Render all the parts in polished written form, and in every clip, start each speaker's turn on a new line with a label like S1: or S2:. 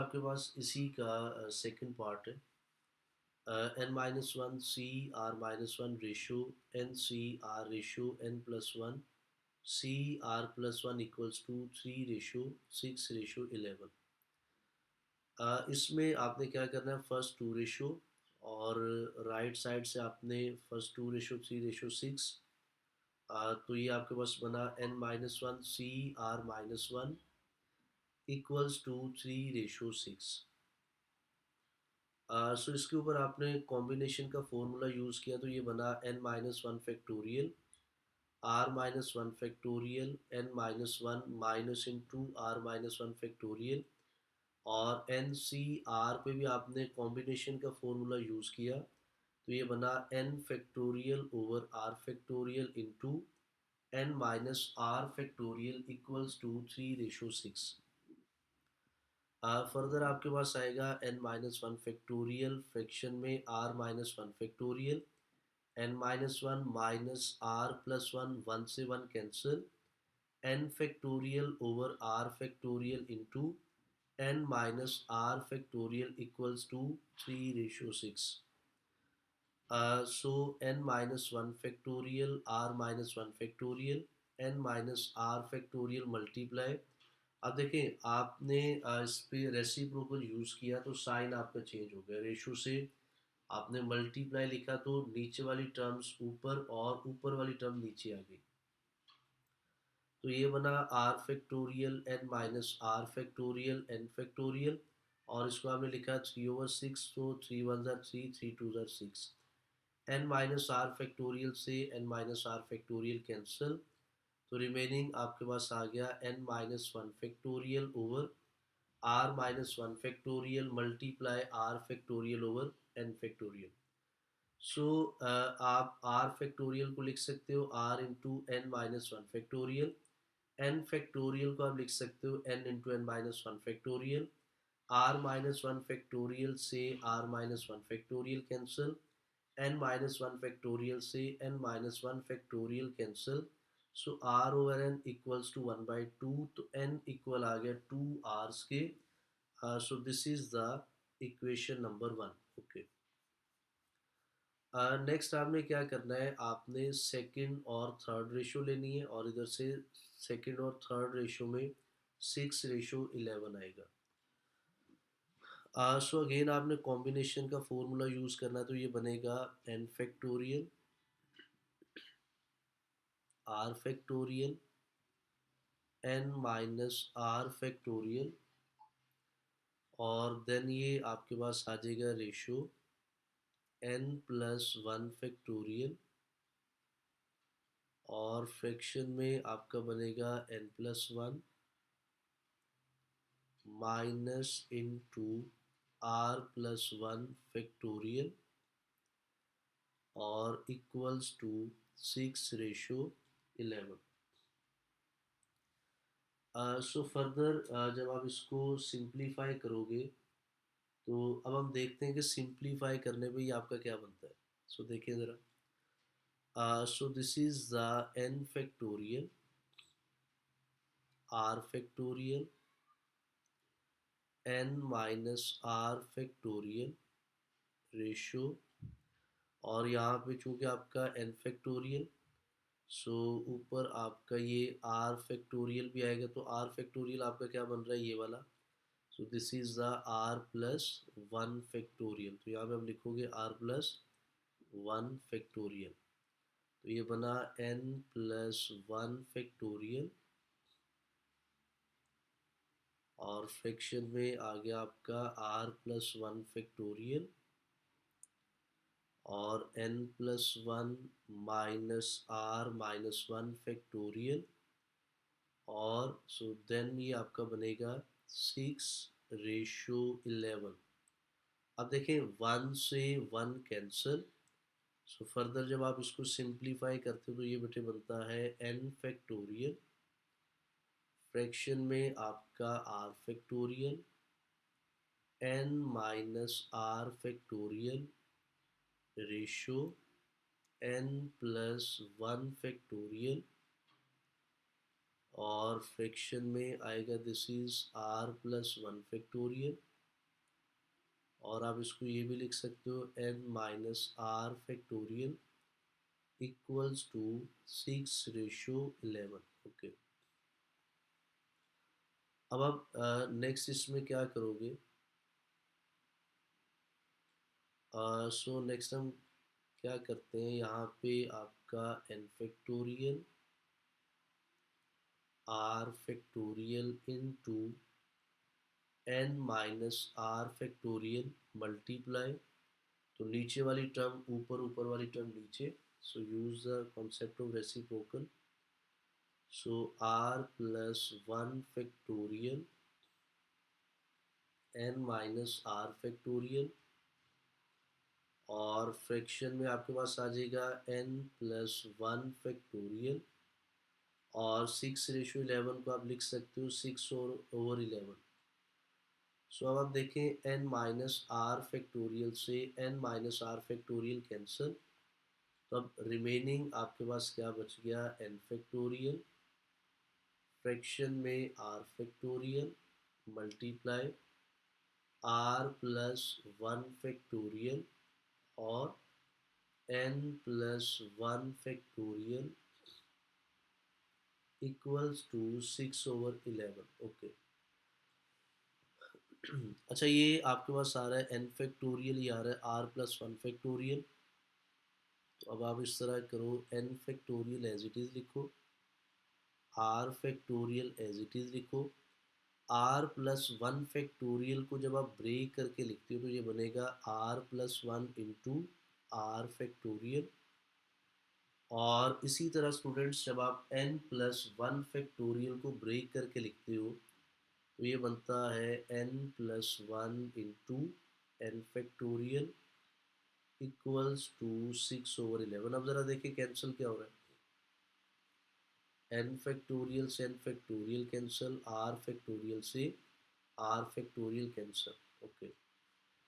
S1: आपके पास इसी का सेकंड पार्ट है। n minus one C r minus one ratio n C r ratio n plus one C r plus one equals to three ratio six ratio 11। इसमें आपने क्या करना है, फर्स्ट टू रेशो और राइट साइड से आपने first two ratio three ratio six. तो ये आपके पास बना n minus one C r minus one equals to three ratio six. सो इसके ऊपर आपने कॉम्बिनेशन का फॉर्मूला यूज़ किया तो ये बना n minus one factorial r minus one factorial n minus one minus into r minus one factorial. और n C r पे भी आपने कॉम्बिनेशन का फॉर्मूला यूज़ किया तो ये बना n factorial over r factorial into n minus r factorial equals to three ratio six. Further आपके पास आएगा n minus one factorial fraction में r minus one factorial n minus one minus r plus one one से one cancel n factorial over r factorial into n minus r factorial equals to three ratio six. So n minus one factorial r minus one factorial n minus r factorial multiply. अब देखें आपने इस पे reciprocal use किया तो sign आपका change हो गया, रेशो से आपने मल्टीप्लाई लिखा तो नीचे वाली टर्म्स ऊपर और ऊपर वाली टर्म नीचे आ गई। तो ये बना r factorial n minus r factorial n factorial और इसको आपने लिखा थ्री ओवर सिक्स, तो थ्री वन ज़ार थ्री, थ्री टू ज़ार six. N minus r factorial से n minus r factorial cancel, तो रिमेनिंग आपके पास आ गया n minus one factorial over r minus one factorial multiply r factorial over n factorial. So आप r factorial को लिख सकते हो r into n minus one factorial, n factorial को आप लिख सकते हो n into n minus one factorial. R minus one factorial से r minus one factorial cancel, n minus one factorial से n minus one factorial cancel. So r over n equals to one by two, तो n equal आ गया two r's के। So this is the equation number one. Okay, next आपने क्या करना है, आपने सेकंड और थर्ड रेशो लेनी है और इधर से सेकंड और थर्ड रेशो में सिक्स रेशो 11 आएगा। सो अगेन आपने कॉम्बिनेशन का फॉर्मूला यूज़ करना है तो ये बनेगा n factorial r factorial n minus r factorial और देन ये आपके पास आ जाएगा ratio n plus one factorial और फ्रैक्शन में आपका बनेगा n plus one minus into r plus one factorial और equals to six ratio 11। So further जब आप इसको सिंप्लीफाई करोगे तो अब हम देखते हैं कि सिंप्लीफाई करने पे ये आपका क्या बनता है। सो देखिए ज़रा, सो this is the n factorial r factorial n minus r factorial ratio और यहाँ पे चूँकि आपका n फैक्टोरियल, सो ऊपर आपका ये r फैक्टोरियल भी आएगा तो r फैक्टोरियल आपका क्या बन रहा है, ये वाला। सो this is the r plus one factorial, तो यहाँ पे आप लिखोगे r प्लस वन फैक्टोरियल, तो ये बना n प्लस वन फैक्टोरियल और फ्रैक्शन में आ गया आपका r प्लस वन फैक्टोरियल और n plus one minus r minus one factorial और सो देन ये आपका बनेगा सिक्स रेशो 11। अब देखें वन से वन कैंसिल, सो फर्दर जब आप इसको सिंप्लीफाई करते हो तो ये बेटे बनता है n फैक्टोरियल फ्रैक्शन में आपका r factorial n minus r factorial ratio n plus one factorial और फ्रैक्शन में आएगा this is r plus one factorial और आप इसको ये भी लिख सकते हो n minus r factorial equals to 6/11। Okay, अब आप नेक्स्ट इसमें क्या करोगे? सो नेक्स्ट हम क्या करते हैं, यहाँ पे आपका n factorial r factorial into n minus r factorial multiply, तो नीचे वाली टर्म ऊपर, ऊपर वाली टर्म नीचे, so use the concept of reciprocal. So r plus one factorial n minus r factorial, और फ्रैक्शन में आपके पास आ जाएगा n प्लस वन फैक्टोरियल, और 6/11 को आप लिख सकते हो 6/11। सो अब आप देखें n माइनस आर फैक्टोरियल से n minus r factorial cancel, तो अब रिमेनिंग आपके पास क्या बच गया? n फैक्टोरियल, फ्रैक्शन में r factorial multiply r plus one factorial और n plus one factorial equals to 6/11। Okay, अच्छा ये आपके पास आ रहा है n फैक्टोरियल, ये आ रहा है r प्लस वन फैक्टोरियल। तो अब आप इस तरह करो, n factorial as it is लिखो, r factorial as it is लिखो, r प्लस वन फैक्टोरियल को जब आप ब्रेक करके लिखते हो तो ये बनेगा r plus one into r factorial, और इसी तरह स्टूडेंट्स जब आप n प्लस वन फैक्टोरियल को ब्रेक करके लिखते हो तो ये बनता है n plus one into n factorial equals to 6/11। अब ज़रा देखिए कैंसिल क्या हो रहा है, n फैक्टोरियल से n factorial cancel, r factorial से r factorial cancel. Okay,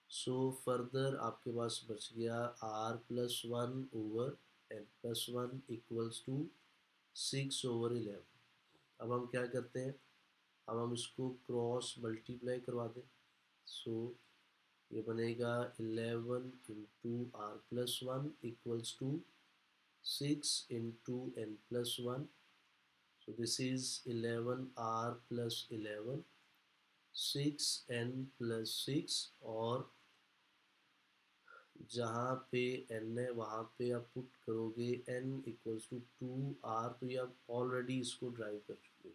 S1: so further आपके पास बच गया r plus one over n plus one equals to 6/11। अब हम क्या करते हैं, अब हम इसको क्रॉस मल्टीप्लाई करवा दें। सो ये बनेगा 11 into r plus one equals to 6 into n plus one. So this is 11 r plus 11, 6n plus 6, और जहाँ पे n है वहाँ पे आप पुट करोगे n इक्वल्स टू 2r, तो ये आप ऑलरेडी इसको ड्राइव कर चुके हो,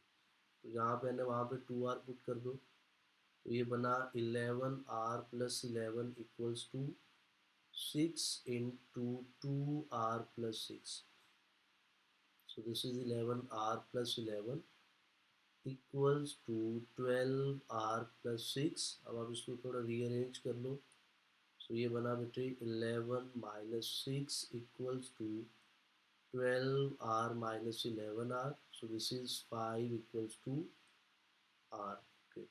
S1: तो जहाँ पे n है वहाँ पे 2r पुट कर दो, तो ये बना 11r plus 11 equals to 6 into 2r plus 6। So this is 11r plus 11 equals to 12r plus 6। अब आप इसको थोड़ा रीअरेंज कर लो, सो ये बना बेटे 11 minus 6 equals to 12r minus 11r, so this is 5 equals to r। Okay,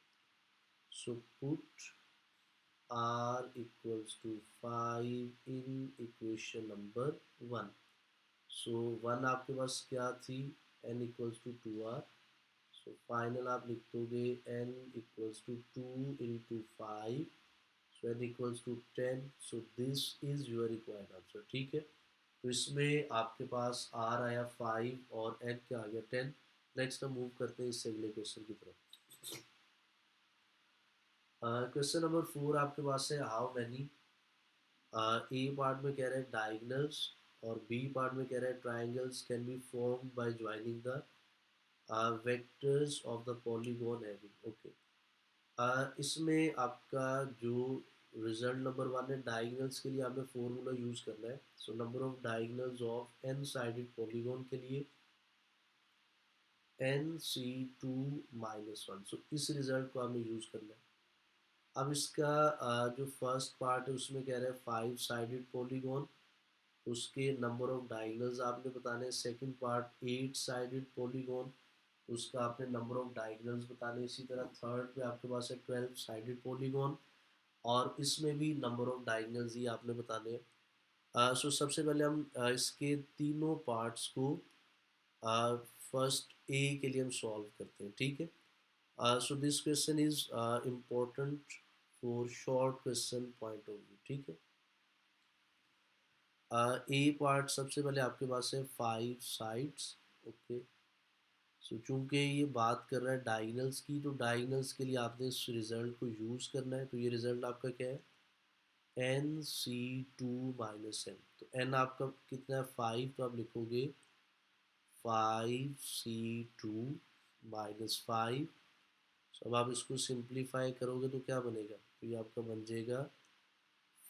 S1: so put r equals to 5 in equation number 1। So 1 आपके पास क्या थी, n equals to 2r, so final आप लिख दोगे n equals to 2 into 5, so n equals to 10। So this is your required answer. ठीक है, तो इसमें आपके पास r आया 5 और n क्या आ गया 10। नेक्स्ट हम मूव करते हैं इससे अगले क्वेश्चन की तरफ। क्वेश्चन नंबर 4 आपके पास है, हाउ मैनी, ए पार्ट में कह रहे हैं डायगनल्स और बी पार्ट में कह रहे हैं triangles can be form by joining the vectors of the polygon having. Okay, इसमें आपका जो रिजल्ट नंबर 1 है, डायगनल्स के लिए आपने फॉर्मूला यूज़ करना है। So number of diagonals of n sided polygon के लिए nc2 - 1, सो इस रिजल्ट को आपने यूज़ करना है। अब इसका जो फर्स्ट पार्ट है उसमें कह रहे हैं 5 साइडेड पॉलीगॉन, उसके नंबर ऑफ डायगनल्स आपने बताने हैं। सेकंड पार्ट 8 साइडेड पॉलीगॉन, उसका आपने नंबर ऑफ डायगनल्स बताने। इसी तरह थर्ड पे आपके पास है 12 साइडेड पॉलीगॉन, और इसमें भी नंबर ऑफ डायगनल्स ही आपने बताने हैं। सो सबसे पहले हम इसके तीनों पार्ट्स को फर्स्ट ए के लिए हम सॉल्व करते हैं। ठीक है, so this question is important for short question point of view, ठीक है। ए पार्ट सबसे पहले आपके पास है 5 साइड्स, ओके। सो चूंकि ये बात कर रहा है डायगनल्स की, तो डायगनल्स के लिए आपने इस रिजल्ट को यूज़ करना है। तो ये रिजल्ट आपका क्या है, NC2 - n। तो n आपका कितना है, 5, तो आप लिखोगे 5C2 - 5। तो अब आप इसको सिंप्लीफाई करोगे तो क्या बनेगा, तो ये आपका बन जाएगा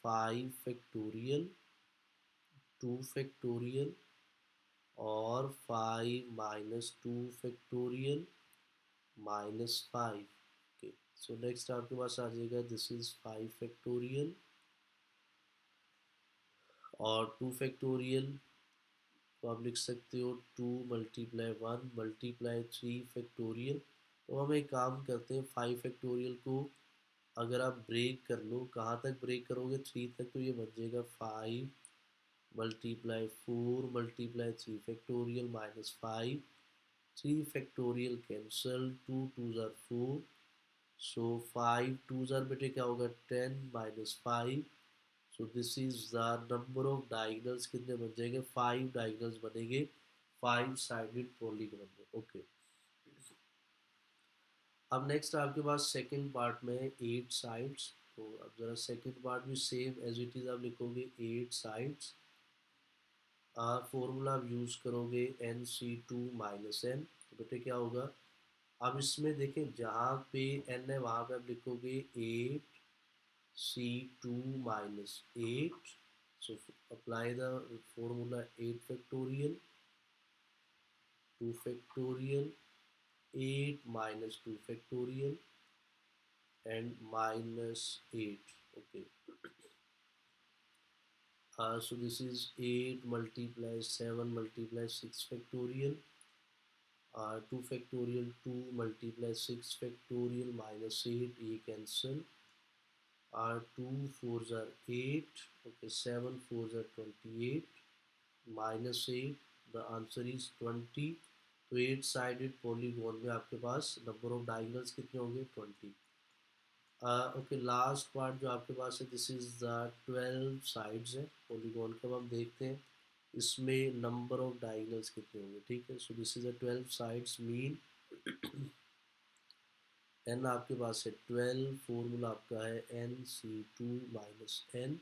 S1: 5 फैक्टोरियल, 2 फैक्टोरियल और 5 - 2 फैक्टोरियल -5। ओके, सो नेक्स्ट आपके पास आ जाएगा, दिस इज 5 फैक्टोरियल और 2 फैक्टोरियल। तो आप लिख सकते हो 2 × 1 × 3 फैक्टोरियल। तो हम एक काम करते हैं, 5 फैक्टोरियल को अगर आप ब्रेक कर लो, कहाँ तक ब्रेक करोगे, 3 तक, तो ये बन जाएगा 5 × 4 × 3 -5। 3 फैक्टोरियल कैंसल, 2 2 ज़ार 4। सो 5 2 ज़ार बेटे क्या होगा, 10 -5। सो this is the number of diagonals, कितने बन जाएंगे, 5 डायगनल्स बनेंगे 5 साइडेड पॉलीगॉन में, ओके। अब नेक्स्ट आपके पास सेकंड पार्ट में 8 साइड्स। तो अब जरा सेकंड पार्ट भी सेम एज इट इज आप लिखोगे 8 साइड्स। फॉर्मूला आप यूज़ करोगे NC2 - n। तो बेटे क्या होगा, अब इसमें देखें जहाँ पे n है वहाँ पे आप लिखोगे 8C2 - 8। So apply the formula, 8 factorial, 2 factorial, 8 - 2 factorial and -8, okay. So this is 8 multiplies 7 multiplies 6 factorial, 2 factorial, 2 multiplies 6 factorial -8, ये cancel, 2 4s are 8, okay, 7 4s are 28, -8, the answer is 20। तो 8 साइडेड पॉलीगॉन में आपके पास number of diagonals कितने होंगे, 20। Okay, last part जो आपके पास है, दिस इज द 12 साइड्स है पॉलीगॉन का। अब हम देखते हैं इसमें नंबर ऑफ डायगनल्स कितने होंगे, ठीक है। So this is the 12 sides mean n आपके पास है 12, फॉर्मूला आपका है NC2 - n।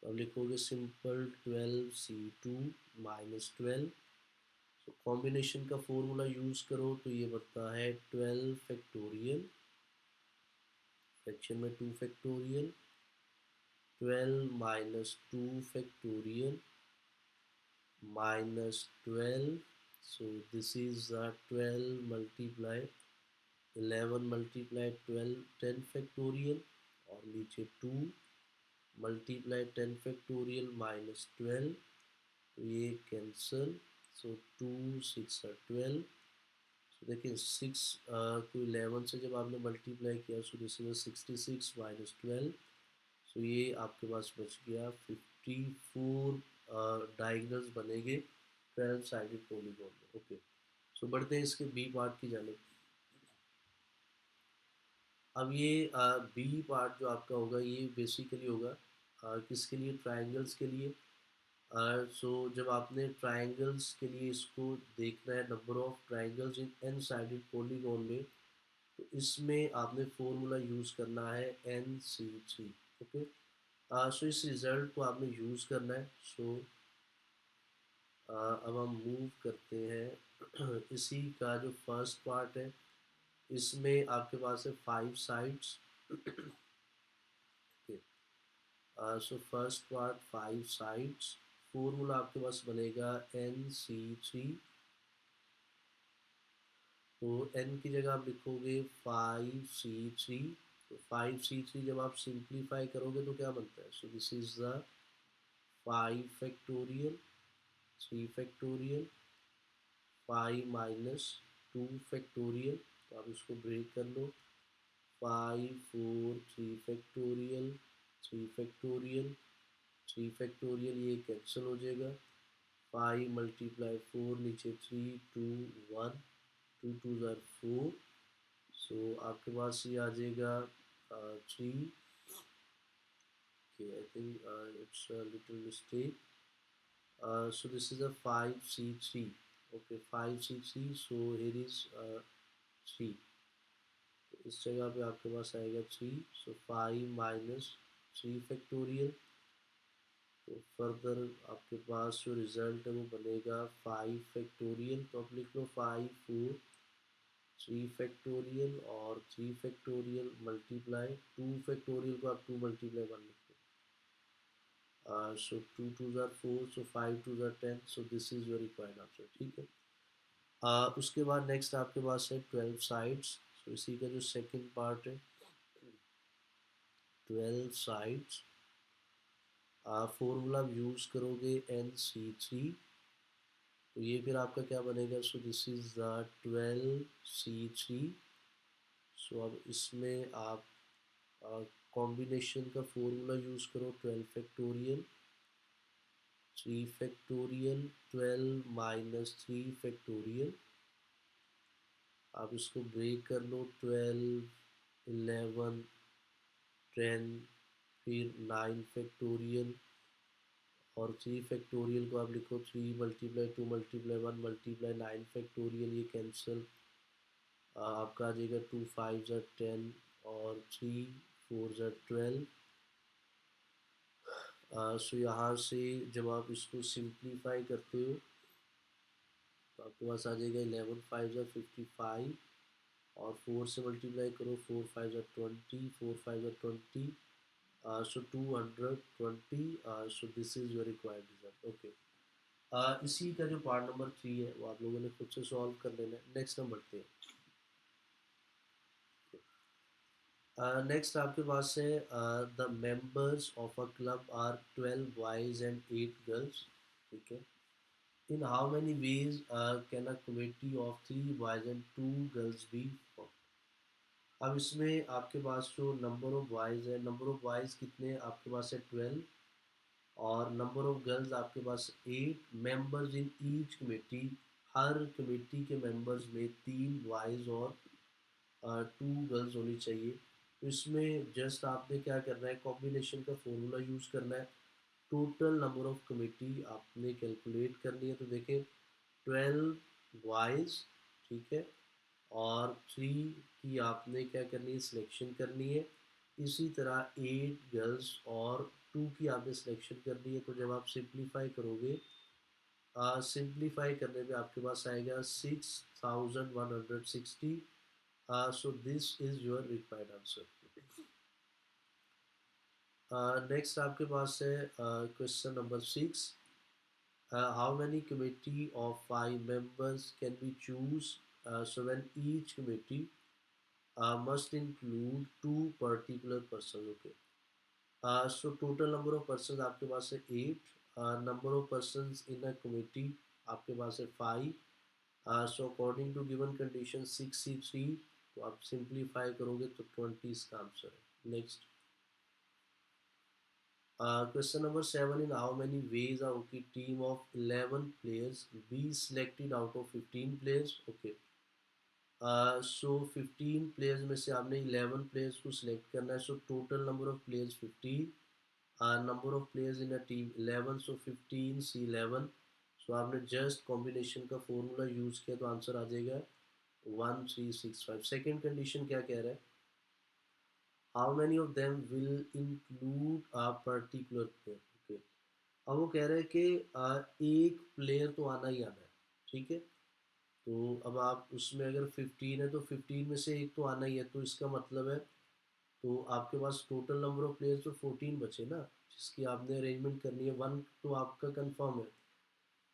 S1: तो अब लिखोगे सिंपल 12C2 - 12। तो कॉम्बिनेशन का फॉर्मूला यूज़ करो तो ये बनता है 12 फैक्टोरियल, फ्रैक्शन में 2 factorial, 12 - 2 factorial -12। so this is 12 multiply 11 multiply 12, 10 factorial और नीचे 2 मल्टीप्लाई 10 फैक्टोरियल -12। तो ये कैंसल, सो 2 6 12। सो देखिए 6 को 11 से जब आपने मल्टीप्लाई किया, सो दिस इज 66 -12। सो ये आपके पास बच गया 54 डायगनल्स बनेंगे 12 साइडेड पॉलीगॉन में, ओके। सो बढ़ते हैं इसके बी पार्ट की जानिब। अब ये बी पार्ट जो आपका होगा, ये बेसिकली होगा किसके लिए, ट्रायंगल्स के लिए। सो जब आपने ट्रायंगल्स के लिए इसको देखना है, number of triangles in an sided polygon में, तो इसमें आपने फॉर्मूला यूज़ करना है NC3, ओके। सो इस रिज़ल्ट को आपने यूज़ करना है। सो अब हम मूव करते हैं इसी का जो फर्स्ट पार्ट है, इसमें आपके पास है 5 sides, okay. So first part 5 sides, formula आपके पास बनेगा NC3। तो n की जगह आप लिखोगे 5C3। तो 5C3 जब आप सिंप्लीफाई करोगे तो क्या बनता है, so this is the 5 factorial, 3 factorial, 5 - 2 factorial. तो आप इसको ब्रेक कर लो, 5 4 3 फैक्टोरियल, 3 फैक्टोरियल, 3 फैक्टोरियल, ये कैंसिल हो जाएगा, 5 × 4 नीचे 3 2 1, 2 2 ज़ार 4। सो आपके पास ये आ जाएगा 3। Okay, I think it's a little mistake. So this is a 5c3. Okay, 5c3. So here is 3. इस जगह पे आपके पास आएगा 3. सो 5 - 3 फैक्टोरियल. तो फर्दर आपके पास जो रिज़ल्ट है वो बनेगा 5 फैक्टोरियल. तो आप लिख लो 5 4 3 फैक्टोरियल और 3 फैक्टोरियल मल्टीप्लाई 2 फैक्टोरियल को आप 2 × 1 लिख लो. So 2 2s are 4, so 5 2s are 10. So this is your required answer. ठीक है. उसके बाद नेक्स्ट आपके पास है 12 साइड्स. सो इसी का जो सेकंड पार्ट है 12 साइड्स. फॉर्मूला यूज़ करोगे NC3. तो ये फिर आपका क्या बनेगा. So this is the 12C3. सो अब इसमें आप कॉम्बिनेशन का फॉर्मूला यूज़ करो. 12 फैक्टोरियल 3 फैक्टोरियल 12 - 3 फैक्टोरियल. आप इसको ब्रेक कर लो. 12 11 10 फिर 9 फैक्टोरियल और 3 फैक्टोरियल को आप लिखो 3 × 2 × 1 × 9 फैक्टोरियल. ये कैंसिल. आपका आ जाएगा 2 5s are 10 और 3 4s are 12. सो यहाँ से जब आप इसको सिंप्लीफाई करते हो तो आपके पास आ जाएगा 11 5s are 55 और 4 से मल्टीप्लाई करो. 4 5s are 20 4 5s are 20. So 220. So this is your required result. Okay. इसी का जो पार्ट नंबर 3 है वो आप लोगों ने खुद से सॉल्व कर लेना है. नेक्स्ट हम बढ़ते हैं. नेक्स्ट आपके पास है the members of a club are 12 boys and 8 girls. ठीक है. In how many ways can a committee of 3 boys and 2 girls be form. अब इसमें आपके पास जो नंबर ऑफ बॉयज़ है, नंबर ऑफ बॉयज़ कितने आपके पास है 12 और नंबर ऑफ गर्ल्स आपके पास 8. Members in each committee. Her committee के मेंबर्स में 3 बॉयज़ और 2 गर्ल्स होनी चाहिए. तो इसमें जस्ट आपने क्या करना है. कॉम्बिनेशन का फॉर्मूला यूज़ करना है. टोटल नंबर ऑफ कमेटी आपने कैलकुलेट करनी है. तो देखें 12 बॉयज़. ठीक है. और 3 की आपने क्या करनी है. सिलेक्शन करनी है. इसी तरह 8 गर्ल्स और 2 की आपने सिलेक्शन करनी है. तो जब आप सिंप्लीफाई करोगे सिंप्लीफाई करने पे आपके पास आएगा 6160. So this is your required answer. Next आपके पास है question number 6. How many committee of 5 members can we choose? So when each committee must include 2 particular persons. Okay. So total number of persons आपके पास है 8. Number of persons in a committee आपके पास है 5. So according to given condition 6C3. तो आप simplify करोगे तो 20 इसका आंसर है. Next question number 7. In how many ways a hockey team of 11 players be selected out of 15 players. Okay. So 15 players में से आपने 11 प्लेयर्स को सिलेक्ट करना है. So total number of players 15. Number of players in a team 11. सो 15 सी 11. सो आपने just combination का formula use किया तो आंसर आ जाएगा 1365. सेकेंड कंडीशन क्या कह रहा है. How many of them will include a particular player. Okay. अब वो कह रहे हैं कि एक प्लेयर तो आना ही आना है. ठीक है. तो अब आप उसमें अगर 15 है तो 15 में से एक तो आना ही है. तो इसका मतलब है तो आपके पास टोटल नंबर ऑफ प्लेयर्स तो 14 बचे ना जिसकी आपने अरेंजमेंट करनी है. 1 तो आपका कंफर्म है.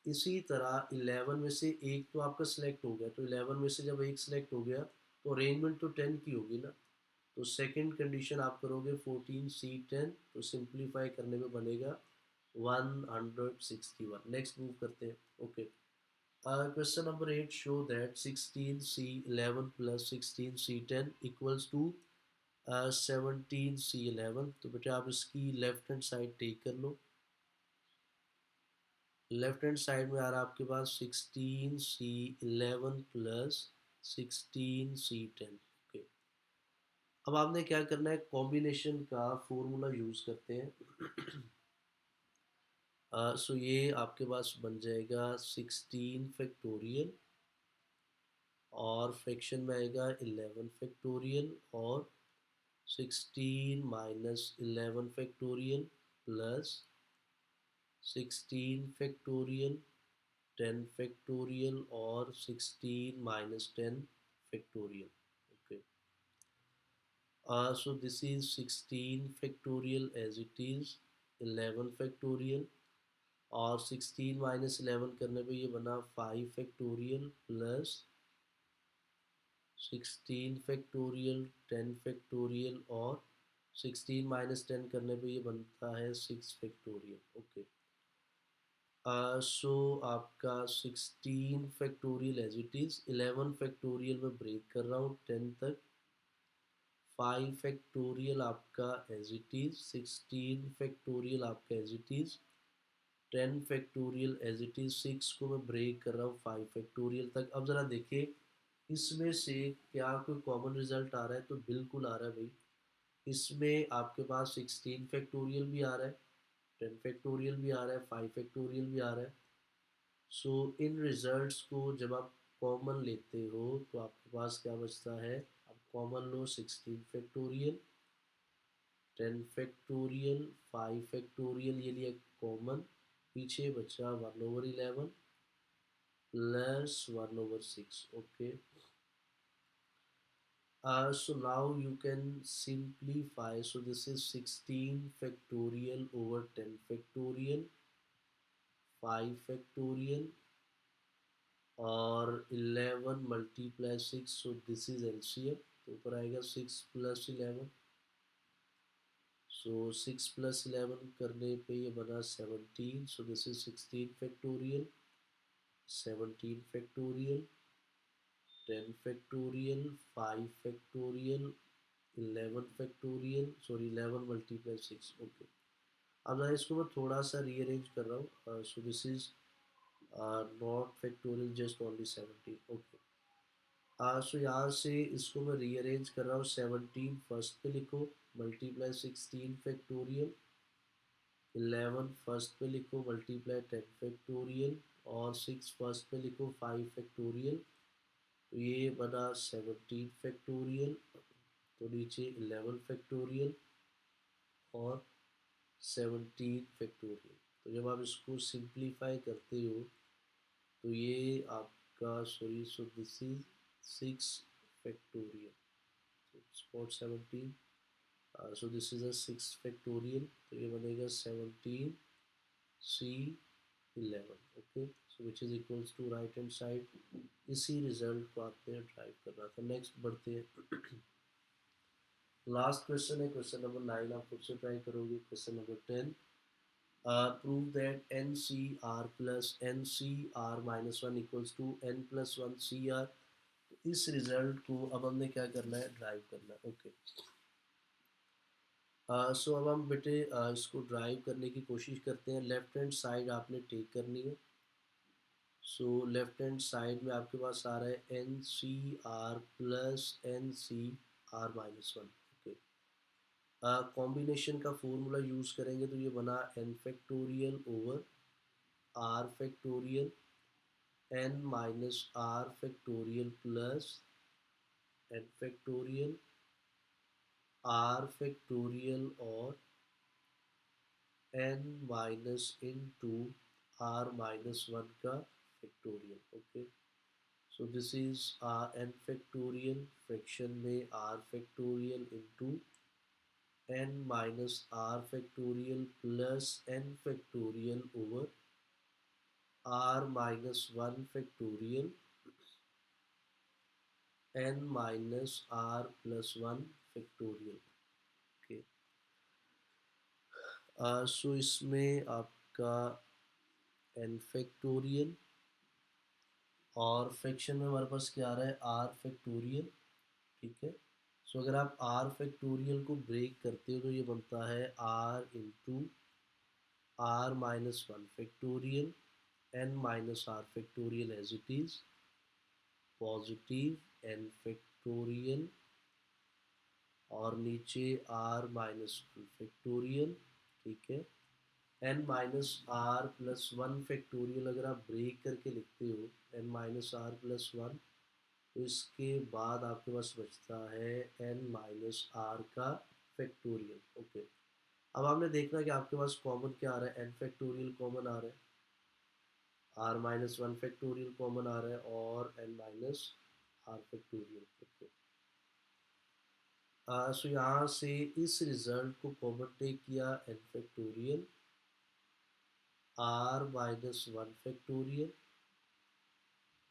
S1: इसी तरह 11 में से एक तो आपका सिलेक्ट हो गया. तो 11 में से जब एक सिलेक्ट हो गया तो अरेंजमेंट तो 10 की होगी ना. तो सेकंड कंडीशन आप करोगे 14C10. तो सिंप्लीफाई करने में बनेगा 161. नेक्स्ट मूव करते हैं. Okay. Question number 8. Show that 16C11 plus 16C10 equals to 17C11. तो बेटा आप इसकी लेफ्ट हैंड साइड टेक कर लो. लेफ्ट हैंड साइड में आ रहा है आपके पास 16C11 प्लस 16C10. ओके. अब आपने क्या करना है, कॉम्बिनेशन का फॉर्मूला यूज़ करते हैं। सो ये आपके पास बन जाएगा 16 फैक्टोरियल, और फ्रैक्शन में आएगा 11 फैक्टोरियल, और 16 - 11 फैक्टोरियल प्लस 16 फैक्टोरियल, 10 फैक्टोरियल, और 16 - 10 factorial. Okay, so this is 16 factorial as it is 11 factorial, और 16 - 11 करने पे ये बना 5 फैक्टोरियल प्लस 16 फैक्टोरियल, 10 फैक्टोरियल, और 16 - 10 करने पे ये बनता है 6 फैक्टोरियल। ओके, सो आपका 16 factorial as it is, 11 factorial में ब्रेक कर रहा हूँ 10 तक, 5 फैक्टोरियल आपका एज इट इज़, 16 फैक्टोरियल आपका as it is, 10 factorial as it is, 6 को मैं ब्रेक कर रहा हूँ 5 फैक्टोरियल तक। अब ज़रा देखिए इसमें से क्या कोई कॉमन रिजल्ट आ रहा है, तो बिल्कुल आ रहा है भाई। इसमें आपके पास 16 फैक्टोरियल भी आ रहा है, 10 फैक्टोरियल भी आ रहा है, 5 फैक्टोरियल भी आ रहा है। सो इन रिजल्ट्स को जब आप कॉमन लेते हो तो आपके पास क्या बचता है, आप कॉमन लो 16 फैक्टोरियल, 10 फैक्टोरियल, 5 फैक्टोरियल, ये लिया कॉमन, पीछे बचा 1/11 plus 1/6। Okay, so now you can simplify. So this is 16 factorial over 10 factorial, 5 factorial, और 11 multiply 6, so this is LCM, तो ऊपर आएगा 6 + 11, सो 6 + 11 करने पे ये बना 17, so this is 16 factorial, 17 factorial, 10 factorial, 5 factorial, 11 factorial, sorry 11 multiply 6। Okay, अब मैं इसको मैं थोड़ा सा रीअरेंज कर रहा हूँ, so this is not factorial, just only 17। Okay, so यहाँ से इसको मैं रीअरेंज कर रहा हूँ, 17 फर्स्ट पे लिखो, मल्टीप्लाई 16 फैक्टोरियल, 11 फर्स्ट पे लिखो, मल्टीप्लाई 10 फैक्टोरियल, और 6 फर्स्ट पे लिखो, 5 फैक्टोरियल, तो ये बना 17 फैक्टोरियल, तो नीचे 11 फैक्टोरियल और 17 फैक्टोरियल। तो जब आप इसको सिंप्लीफाई करते हो तो ये आपका, sorry, so this is 6 factorial, spot 17, so this is a 6 factorial, तो ये बनेगा 17 C 11। Okay, so which is equals to right hand side. इसी रिजल्ट को आपने ड्राइव करना था। नेक्स्ट बढ़ते हैं, लास्ट क्वेश्चन है, क्वेश्चन नंबर 9 आप खुद से ट्राई करोगे। Question number 10, prove that NCR plus NCR minus 1 equals to N plus 1 CR। तो इस रिजल्ट को अब हमने क्या करना है, ड्राइव करना है। ओके, सो अब हम बेटे इसको ड्राइव करने की कोशिश करते हैं। लेफ्ट हैंड साइड आपने टेक करनी है। सो लेफ्ट हैंड साइड में आपके पास आ रहा है NCR plus NCR minus 1। Okay, combination का फॉर्मूला यूज़ करेंगे तो ये बना n factorial over r factorial, n minus r factorial plus n factorial, r factorial, और n minus into r minus 1 का factorial. Okay, so this is n factorial, fraction में r factorial into n minus r factorial plus n factorial over r minus 1 factorial, n minus r plus 1 factorial. Okay, सो इसमें आपका n factorial, और fraction में हमारे पास क्या आ रहा है, r factorial. ठीक है, सो अगर आप r फैक्टोरियल को ब्रेक करते हो तो ये बनता है r into r minus 1 factorial, n minus r factorial as it is, positive n factorial और नीचे r माइनस वन फैक्टोरियल, ठीक है। n minus r plus one factorial अगर आप ब्रेक करके लिखते हो n minus r plus one, तो इसके बाद आपके पास बचता है n माइनस आर का फैक्टोरियल। ओके, अब आपने देखना कि आपके पास कॉमन क्या आ रहा है, n फैक्टोरियल कॉमन आ रहा है, r minus one factorial common आ रहा है और n minus r factorial. Okay, so यहाँ से इस रिजल्ट को कॉमन टेक किया n factorial, r minus one factorial,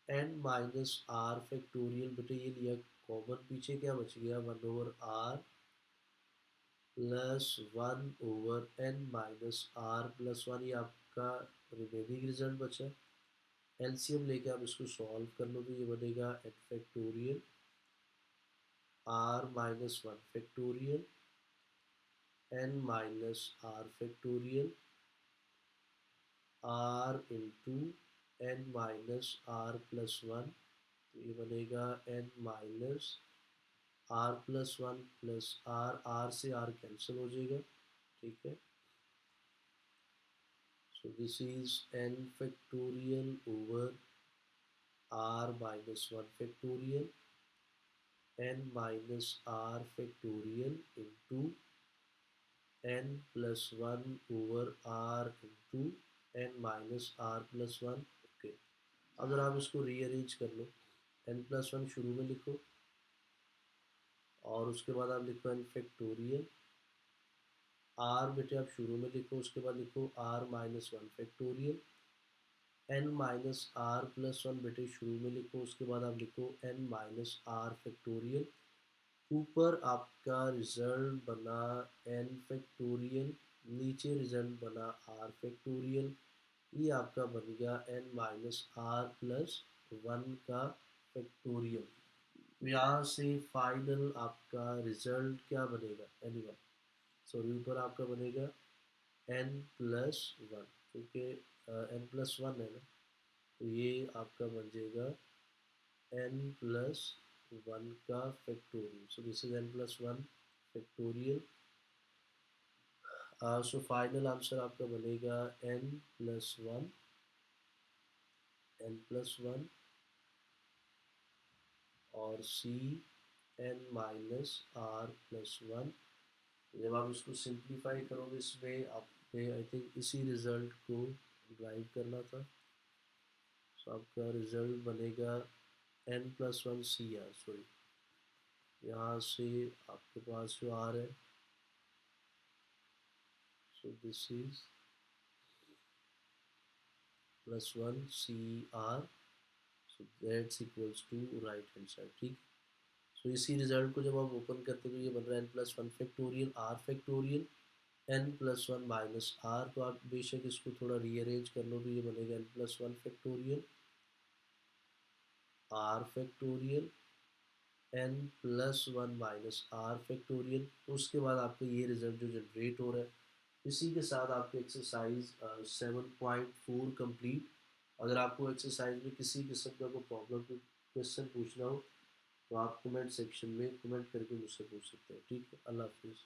S1: n minus r factorial, बेटे ये लिया कॉमन, पीछे क्या बच गया, one over r plus one over n minus r plus one, ये आपका रिमेनिंग रिजल्ट बचा। एलसीएम लेके आप इसको सॉल्व कर लो तो ये बनेगा n factorial r minus one factorial n minus r factorial r into n minus r plus one, तो ये बनेगा n minus r plus one plus r से आर कैंसिल हो जाएगा, ठीक है। So this is n factorial over r minus one factorial n minus r factorial into n plus one over r into n minus r plus one. Okay, अगर आप इसको rearrange कर लो, n plus one शुरू में लिखो और उसके बाद आप लिखो n फैक्टोरियल, r बेटे आप शुरू में लिखो, उसके बाद लिखो r minus one factorial, n minus r plus one बेटे शुरू में लिखो, उसके बाद आप लिखो n माइनस आर फैक्टोरियल। ऊपर आपका रिजल्ट बना n फैक्टोरियल, नीचे रिजल्ट बना r फैक्टोरियल, ये आपका बन गया n minus r plus one का फैक्टोरियल। तो यहाँ से फाइनल आपका रिजल्ट क्या बनेगा, एनीवन, सॉरी ऊपर आपका बनेगा n प्लस वन, क्योंकि n प्लस वन है ना, तो ये आपका बन जाएगा n प्लस वन का factorial. So this is n plus one factorial. So final answer आपका बनेगा n plus one, n plus one और c n minus r plus one. जब आप इसको सिंप्लीफाई करोगे इसमें आपने आई थिंक इसी रिजल्ट को ड्राइव करना था, सो आपका रिजल्ट बनेगा n plus one C are, sorry यहाँ से आपके पास जो आर है, so this is plus one C r, so that's equals to right hand side, ठीक। सो इसी रिजल्ट को जब आप ओपन करते हो तो ये बन रहा है n plus one factorial r factorial n plus one minus r, तो आप बेशक इसको थोड़ा रीअरेंज कर लो तो ये बनेगा n plus one factorial r factorial n plus one minus r factorial. तो उसके बाद आपका ये रिजल्ट जो जनरेट हो रहा है, इसी के साथ आपकी एक्सरसाइज 7.4 कंप्लीट। अगर आपको एक्सरसाइज में किसी किस्म का कोई प्रॉब्लम, कोई क्वेश्चन पूछना हो तो आप कमेंट सेक्शन में कमेंट करके मुझसे पूछ सकते हैं, ठीक है। अल्लाह हाफिज़।